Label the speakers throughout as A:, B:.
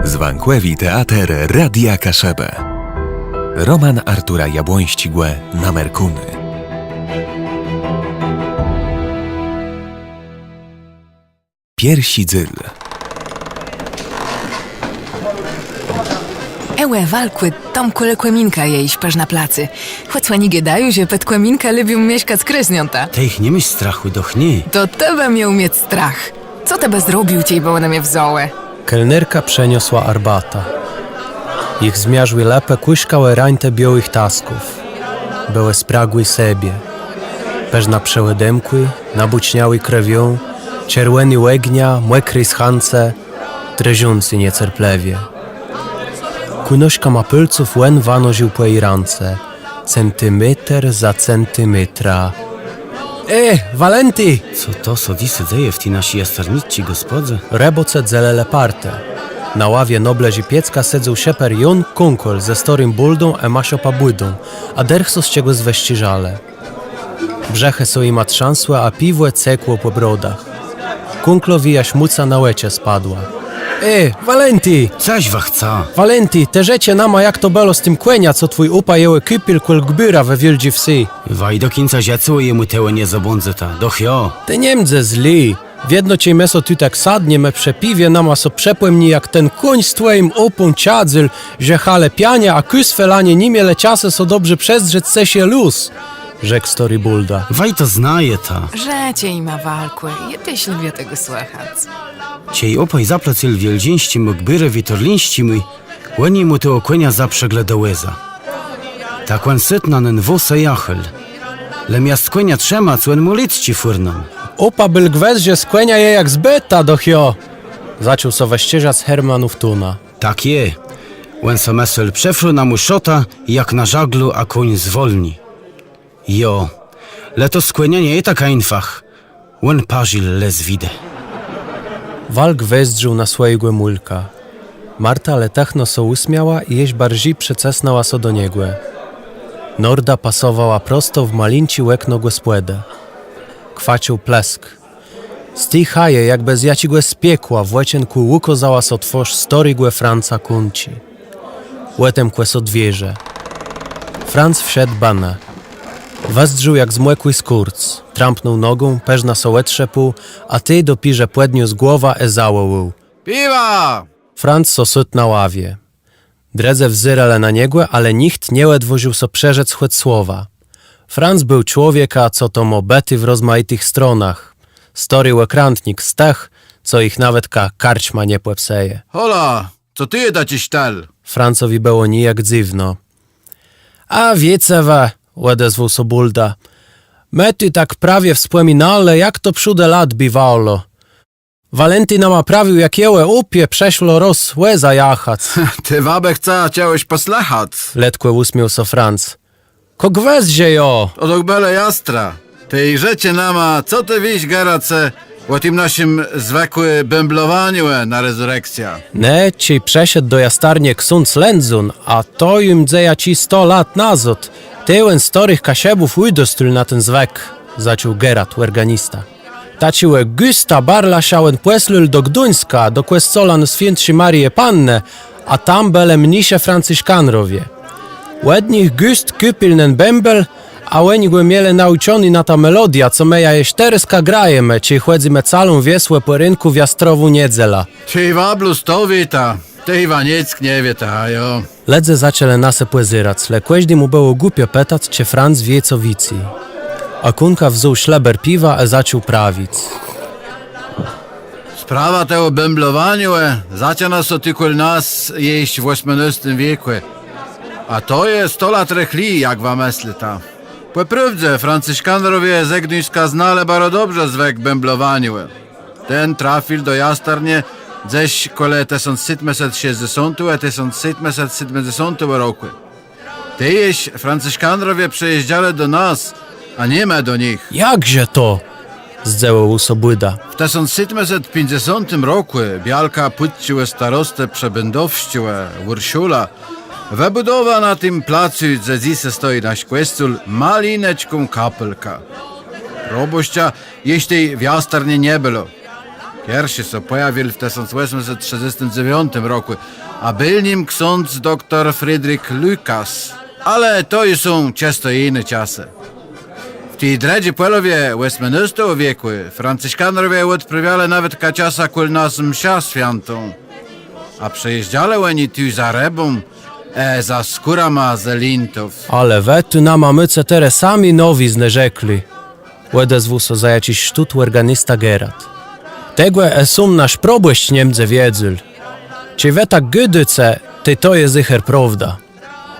A: Zwankłewi Teater Radia Kaszebę. Roman Artura Jabłońśtigłe na Merkuny. Piersi dzyl.
B: Ełe, walkły, tam kole kłeminka jeść paż na placy. Chłopca nie gadają, że pet kłeminka lubią mieszkać z krysniąta.
C: Te ich nie myśl strachu, dochni.
B: To tebe miał mieć strach. Co tebe zrobił ciej, bo one mnie wzołe?
D: Kelnerka przeniosła arbata. Ich zmiażły lepę kuśkały rańte białych tasków. Były spragły sobie. Peżna przełydemkły, nabućniały krewią, czerwony łegnia, młekry schance, dreziący niecerplewie. Kunośka mapylców łen wanoził po jej rance, centymetr za centymetra. Walenty!
C: Co to sodisy dzieje w tej nasi jastarnici, gospodze?
D: Reboce dzelele parte. Na ławie nobleży piecka sedzał sieper Jon Kunkol ze storym buldą e masiopa błydą, a derchso z ciego zweściżale. Brzechy są im trzansłe, a piwłe cekło po brodach. Kunklowi jaś muca na łecie spadła. Walenty!
C: Coś wachca.
D: Walenty, te rzecie nama jak to było z tym kłenia, co twój upa jeły kypil kol gbyra we wieldzie wsi.
C: Waj do końca ziacyło jemu tełe nie zabądze ta. Dochjo.
D: Te Niemcy zli. Wiedno cię meso tu tak sadnie me przepiwie nama so przepłemni jak ten koń z twoim opą ciadzyl, że hale piania, a kysfelanie nimie leciase so dobrze przesdrzeć se się luz, rzekł story bulda.
C: Waj to znaje ta.
B: Że cię ma walkły, ja też lubię tego słuchać.
C: Ciej opaj zaplacil wieldzińści mu gbyrę witorlińści mój, łeni mu te okłenia zaprzegle do łeza. Tak łen sytna nen wosa jachel. Le miast kłenia trzema, co łen mu liczci furnan.
D: Opa byl gwezdzie skłenia je jak z beta dochjo, zaczął so weścieżać Hermanów tuna.
C: Tak je. Łen so mesel przefru na mu szota, jak na żaglu, a koń zwolni. Jo, leto skłenia nie je taka infach. Łen pażil les widę.
D: Walk wezdrzył na swojego mulka. Marta letachno so usmiała i jeść bardziej przecesnała so do niegłe. Norda pasowała prosto w malinci łekno głespłedę. Kwacił plesk. Z tej haje, jak bez jacigłe z piekła, w łecienku łuko załas otworz storygłe Franca kunci. Łetem kłes odwierze. Franc wszedł bana. Wezdrzył jak zmłekły skurc. Trampnął nogą, peżna sołet szepł, a ty dopirze płedniu z głowa załołył.
E: Piwa!
D: Franc so syt na ławie. Dredze wzyrale na niegłe, ale nikt nie ledwoził so przerzec chłet słowa. Franc był człowieka, co to mobety w rozmaitych stronach. Story łekrantnik z tech, co ich nawet karczma nie płepseje.
E: Hola, co ty je dacie sztel?
D: Francowi było nijak dziwno. A wiecewe, odezwał so bulda. Mety tak prawie wspominale, jak to przóde lat biwało. Walenty nama prawił, jak jełe upie prześlo roz łeza jachac.
E: Ty wabę chca chciałeś poslechać.
D: Letkłe uśmiał so Franc. Kogweździe jo!
E: Odok bele jastra. Tej rzecie nama, co ty wiś garace o tym naszym zwykły bęblowaniu na rezurekcja.
D: Ne, ci przeszedł do jastarnie ksunc Lędzun, a to im dzeja ci 100 lat nazot. Tyłem storych kasiebów ujdostyl na ten zwek, zaciął Gerat, organista. Taciłe Gusta barla siałem płeslyl do Gduńska, do Quescolan Świętszy Marię Pannę, a tam bele mnisie franciszkanrowie. Łednich Gust kypilnen bembel, a łenigłe miele nauczony na ta melodia, co meja jeszterska graje me, ci chłedzy me calą wiesłe po rynku w Jastrowu niedzela.
E: Ty wablu stowi ta, ty wanieck nie wie ta, jo.
D: Ledze zaczęle nase płezyrac, le kłeźdy mu było głupio petać, cie Franc wie co wici. A kunka wzuł szleber piwa, a zaczął prawić.
E: Sprawa tego bęblowaniu zaczyna so tylko nas jeść w XVIII wieku. A to jest 100 lat rechli, jak wam myśli ta. Po prawdzie, franciszkanrowie ze Gdyńska znale bardzo dobrze zwek bęblowaniu. Ten trafił do jastarnie gdzieś kole 1760 a 1770 roku. Tyjeś franciszkanrowie przyjeżdżali do nas, a nie ma do nich.
D: Jakże to? Zdzeło usobłyda.
E: W 1750 roku Bialka puściła starostę przebędowściłę Urszula. Wybudowa na tym placu, gdzie dziś stoi nasz kościół, malineczką kapelka. Robościa jeszcze w jastarnie nie było. Pierwszy so pojawił w 1839 roku, a był nim ksiądz dr Friedrich Lucas. Ale to już są często inne czasy. W tej dredzie Polowie XVIII wieku franciszkanowie odprawiali nawet kaciasa kul nas msza świętą. A przejeżdżali oni tu za rebą, za skórama zelintów.
D: Ale wety nama myce tere sami nowi znerzekli. Odezwał so za jakiś sztut organista Gerat. Tegłe sum nasz probłyść Niemce wiedzyl. Cie weta gydyce, ty to jest icher prawda.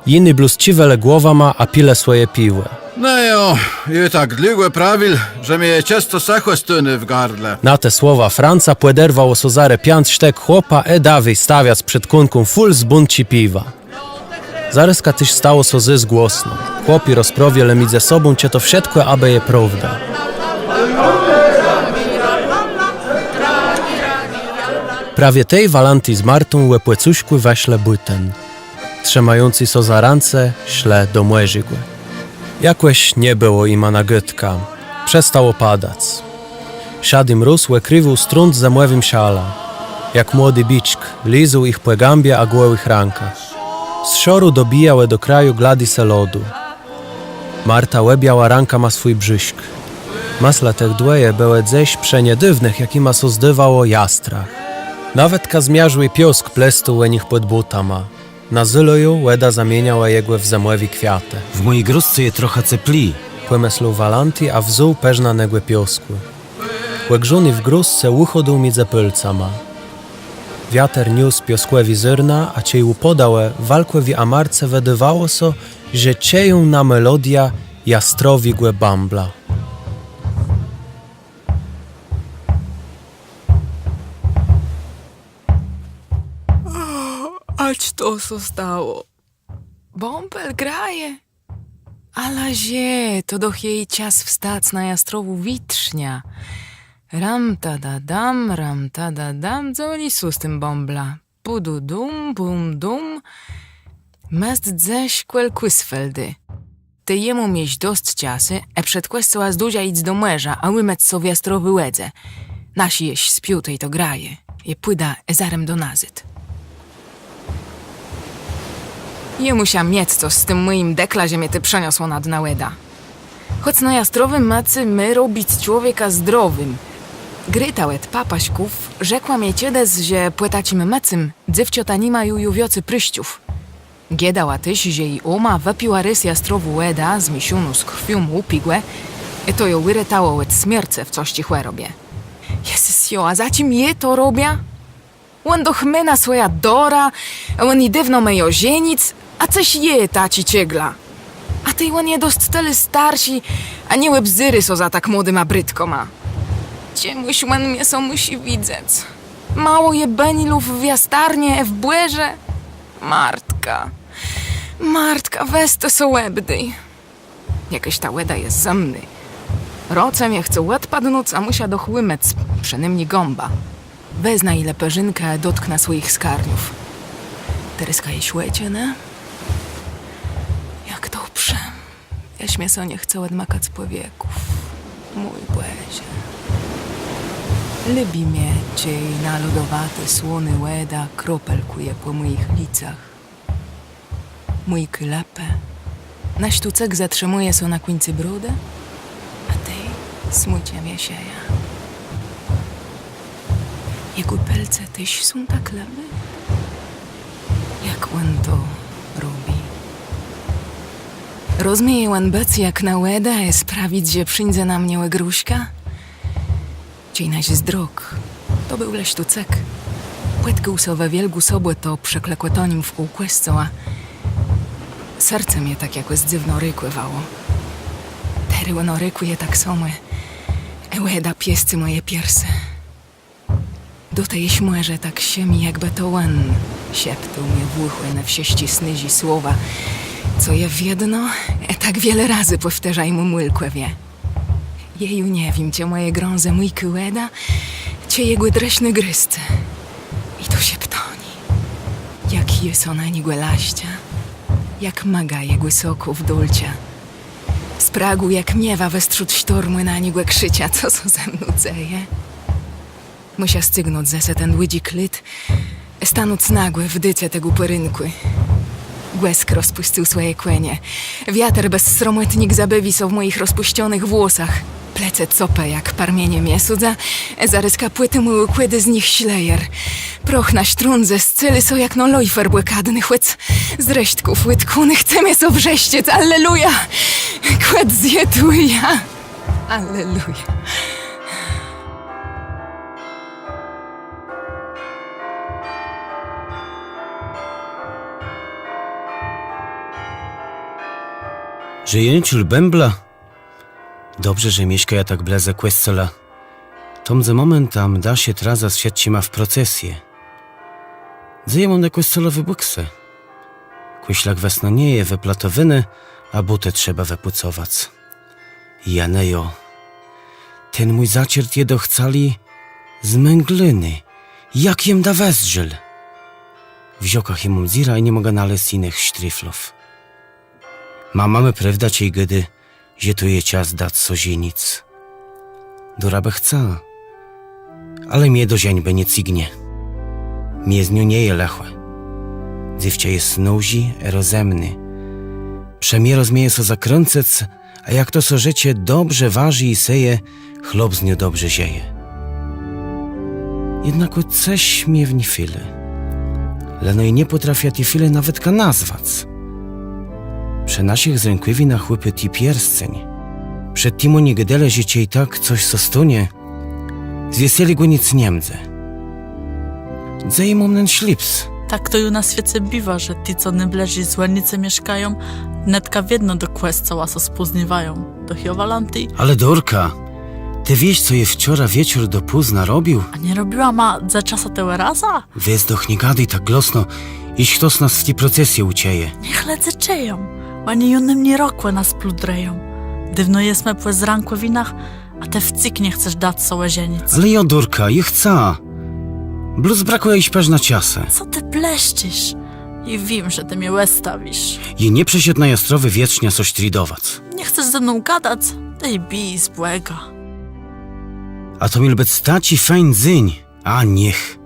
D: Inny blusciwele głowa ma, a pile swoje piłe.
E: No jo, i tak długo prawil, że mnie często sachło stuny w gardle.
D: Na te słowa Franca płederwał sozare piant sztek chłopa dawej stawiac przed kunką full z bunci piwa. Zareska tyś stało so zysk głosno. Chłopi rozprowie lemid ze sobą cie to wszystko, aby je prawda. Prawie tej walanty z Martą łepłecuśkły weśle byten. Trzymający so za rance, śle do młeżygły. Jakłeś nie było ima nagytka. Przestało padać. Siady mróz łekrywił strunt ze młewym siala. Jak młody biczk, lizuł ich po gambie a gołych rankach. Z szoru dobijałe do kraju gladise lodu. Marta łebiała ranka ma swój brzyśk. Masla tych dłeje były ześ przeniedywnych, jakima so zdywało jastrach. Nawet kazmiarzły piosk plestu łenich pod butama. Na zyloju łeda zamieniała jegłe w zemłewi kwiatę.
C: W mojej gruzce je trochę cepli.
D: Płemeslu walanti, a wzół peżna negłe pioskły. Łegżuny w gruzce łuchodu midze pylcama. Wiater niósł pioskłewi zyrna, a ciejłu podałe walkłewi amarce wedywało so, że cieją na melodia jastrowi głę bambla.
B: Ać to so stało? Bąbel graje. Ale zie, to doch jej czas wstać na jastrowu witrznia. Ram ta da dam, co oni su z tym bąbla? Pudu dum, bum dum. Mest ześ kwel quisfeldy. Ty jemu mieść dost ciasy, przed questo zduzia idź do męża, a łymec so w jastrowy łedze. Nasi jeś spił tej to graje. Je płyda ezarem do nazyt. Jemu się mieć co z tym moim dekla, że mnie ty przeniosło nad nałeda. Choć na jastrowym macy my robić człowieka zdrowym. Grytał et papaśków, rzekła mnie ciedes, że płetacimy mecym, dzywciota nie ma jujowiocy pryściów. Giedała tyś, że i oma wypiła rys jastrowu łeda, z misiunu z krwią upigłe, to ją wyretało et smierce w cości chłe robię. Jezus jo, a zacim je to robię? On do chmena swoja dora, on i dywno me jozienic, a coś je taci ciegla. A tej on je dost tyle starsi, a nie łebzyry so za tak młodym a brytko ma. Ciemuś on mnie so musi widzeć. Mało je benilów w jastarnie, w błerze. Martka, weź to so łebdyj. Jakaś ta łeda jest ze mny. Rocem je chce łed padnąc, a musia dochłymec, przynajmniej gąba. Wezna ile perzynka dotkna swoich skarniów. Tereska je śłecie, ne? Jak dobrze. Jaś mnie so nie chce odmakać z powieków. Mój błezie. Lubi mnie ciej na lodowate słony łeda kropelkuje po moich licach. Mój kylepę na sztucek zatrzymuje so na końcu brudy, a tej smucie mnie sieja. Jego pelce tyś są tak lewy, jak on to robi. Rozmieje on bec jak na łeda sprawić, że przyjdzie na mnie łegruśka? Dzień naś z drog, to był leśtucek. Płetkę usowe wielgu sobłe to przeklekłe to nim w kółkłesco, a serce mnie tak jakoś dziwno rykływało. Tery ono rykuje tak samo, łeda piescy moje piersy. Do tej śmierze tak siemi jakby to on sieptał mnie włuchłe na wsieści snyzi słowa, co je w jedno, tak wiele razy powtarzaj mu mylkłe wie. Jeju nie wiem, cię moje grąze mój kyłeda, cię jego dreśny grysce. I to się ptoni. Jak jest ona nigłe laścia, jak maga jego soków dulcia. Spragu jak miewa we strzód sztormu na nigłe krzycia, co so ze mną dzieje. Musia stygnąć zese ten łydzi klyt, stanąc nagłe w dyce tego pyrynku. Głesk rozpuścił swoje kłenie. Wiatr bez sromotnik zabywi są w moich rozpuścionych włosach. Plece copę jak parmienie miesudza, zaryska płyty mój układy z nich ślejer. Proch na sztrundze scyly są jak no lojfer błekadny chłyc. Z resztków łydkunych chcemy so wrześciec, alleluja! Kłed zjetuja, alleluja.
C: Że jęciul bębla? Dobrze, że mieszka ja tak bleze questola. Tomze moment tam da się traza świadci ma w procesję. Zajemą na questolowy bukse. Kłyślak wesno nie je wyplatowyny, a butę trzeba wypucować. Janejo, ten mój zaciert je dochcali z męgliny. Jak jem da wezżyl? W ziokach jemu zira i nie mogę naleźć innych sztriflów. Mamy prawda ciej gdy, że tu je cias dać sozienic. Durabe chca, ale mnie do zięćby nie cignie. Mnie z nią nie je lechłe. Dziewcia jest snuzi, rozemny. Przemie rozmieje so zakręcec, a jak to so życie dobrze waży i seje, chlop z nią dobrze zieje. Jednak coś mnie w nifile. Leno i nie potrafia ti file nawet ka nazwać. Prze naszych zrękływi na chłypy ti piersceń. Przed timo nie gdele życie i tak coś so stunie. Zwieseli go nic niemdze. Zajmą nen szlips.
F: Tak to ju na świecie biwa, że ci, co nebleży z łanicy mieszkają, netka wiedno do quest cała so spóźniwają. Do hiowalanty.
C: Ale Dorka, ty wiesz, co je wczora wieczór do późna robił?
F: A nie robiła ma za czasa tełe raza?
C: Wiesz, doch nie gadaj tak glosno, iż kto z nas w tej procesji ucieje.
F: Niech ledze czeją. Łanie junym nie rokłe nas pludreją. Dywno jest mepłe z ranku winach, a te wcik nie chcesz dać so łazienic.
C: Ale ja, Dorka, ich chca. Bluz brakuje iść peż na ciasę.
F: Co ty pleścisz? I wiem, że ty mnie łez stawisz.
C: Je nie przesiedł na jastrowy wietrznia coś tridować.
F: Nie chcesz ze mną gadać? Dej bij z błega.
C: A to mi lbec staci fejn zyń. A niech.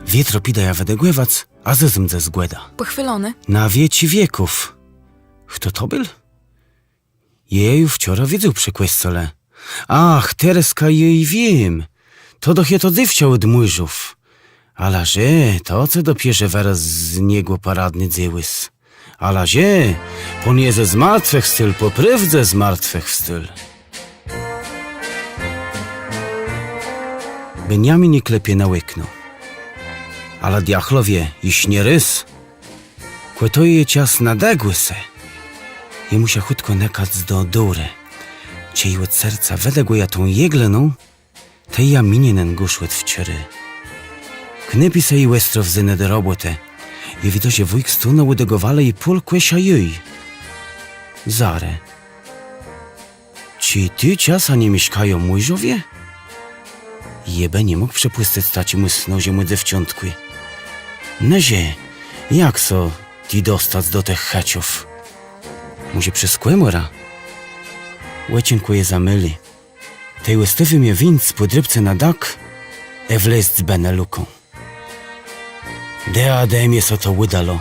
C: Wietro pida ja wedegływac, a zezmdze zgłeda.
B: Pochwylony?
C: Na wieci wieków. Kto to był? Jeju wczora widział przy questole. Ach, Tereska jej wiem. To doch je to dziewcia od młyżów. Ale że, to co dopierze wraz z niego paradny dziełys. Ale że, pon je ze zmartwych styl, poprywdze zmartwych styl. Beniamin nie klepie na łykno. Ale diachlowie, iż nie rys, kłetuje cias nadegły se. Jemu się chutko nekać do dury. Ciej od serca wedegły ja tą jegleną, tej ja minienen guszłet w ciery. Knypi se i łestro wzyne do roboty. I wido się wujk stuna udegowale i pól kłesia jej. Zare. Ci ty ciasa nie mieszkają mujżowie? Jebe nie mógł przepłystać stać mu snozie mu dziewczątkły. Nezie, jak so ti dostać do tych heciów? Może przez kłemora? Łecienku je zamyli. Tej łestywy mnie winc po drybce na dak, wleść z beneluką. Dea demie so to udalo.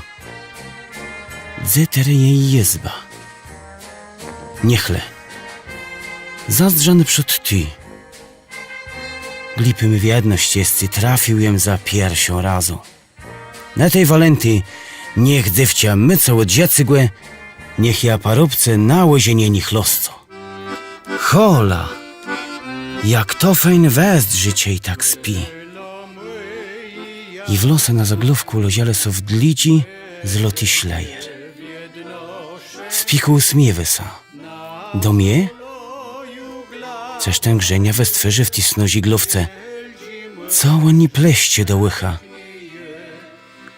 C: Dzetere jej jezba. Niechle. Zazdrzany przed ty. Glipy mi w jedność jest i trafił jem za pierwszą razu. Na tej walenty niech dziewcia myco od dziecygłe, niech ja parubce na łozienie nich losco. Hola! Jak to fejn west życie i tak spi. I w losę na zaglówku loziele so wdlici zloty szlejer. W piku usmiewy sa. Do mnie? Coś ten grzenia we stwerze w tej snozi glówce. Co oni pleście do łycha?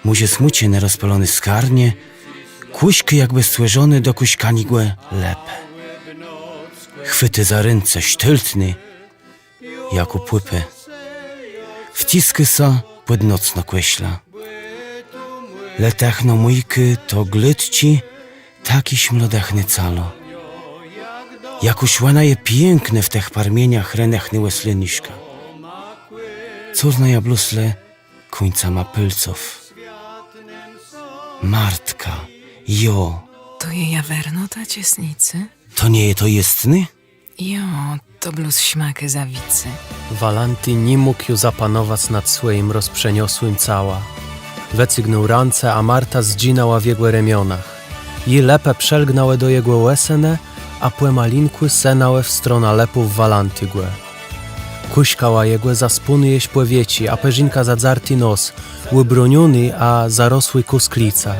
C: Muzie smucie na rozpalony skarnie, kuśky jakby stłeżony do kuśkanigłe lepę. Chwyty za ręce sztyltny, jak upłypy. Wcisky sa podnocno kłeśla. Letechno mójky to glytci, takiś mlodechny calo. Jak uśłana je piękne w tych parmieniach renechny łeslyniszka. Córna jablosle końca ma pylców. Martka, jo,
B: To je jawerno ta ciesnicy?
C: to nie je to jestny?
B: Jo, to bluz śmaky zawicy.
D: Walanty nie mógł ju zapanować nad swoim rozprzeniosłym cała. Wecygnął rance, a Marta zdzinała w jego ramionach. I lepę przelgnałe do jego łesene, a płemalinkły senałe w strona lepów walantygłe. Kuśkała jego za spuny jeść płewieci, a peżinka za dzarty nos, łybroniony, a zarosły kusklica.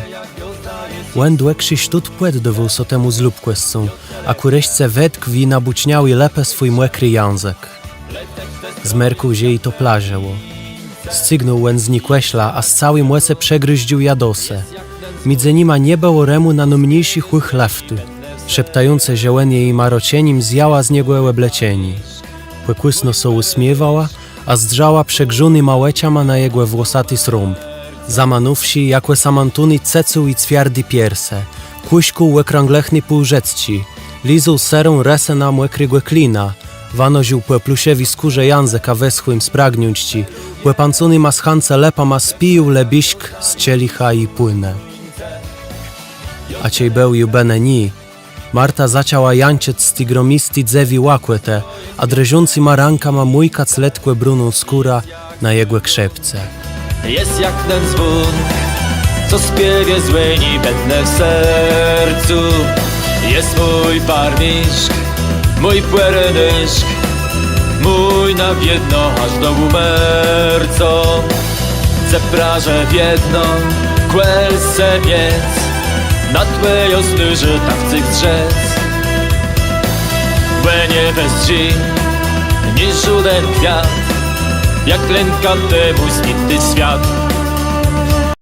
D: Łędłe krzyśtut płet do włosotemu zlubkwescą, a kureśce wetkwi nabućniały lepę swój młekry język. Zmerkuł ziei to plażeło. Scygnął łędzni kłeśla, a z całym łese przegryździł jadosę. Midze nima nie było remu na nomniejsi chłych lefty. Szeptające ziełenie i marocienim zjała z niego łeblecieni. Płekłysno so usmiewała, a zdrzała przegrzony małeciama na jego włosaty srąb. Zamanówsi, jakłe samantuny cecuł i cwiardy pierse. Kuśkuł łekrąglechny półrzecci. Lizuł serą resę na młekrygłe klina. Wanoził płeplusiewi skórze języka weschłym spragniąć płepancony ma schance lepa ma spił lebiśk z cielicha i płynę. A ciej bełju beneni, Marta zaciała janciec z tigromisti dzewi łakłete, a dreziący maranka ma mójka cletkłe bruną skóra na jego krzepce.
G: Jest jak ten dzwon, co spiewie złyni będne w sercu. Jest mój parmiszk, mój płerenyszk, mój na biedno aż do umerco. Zepraże w jedno, kłelse biec, na tłej ostyrze tawcyk drzec. Łenie bez dzi, ni żaden kwiat, jak klęka temu zbity świat.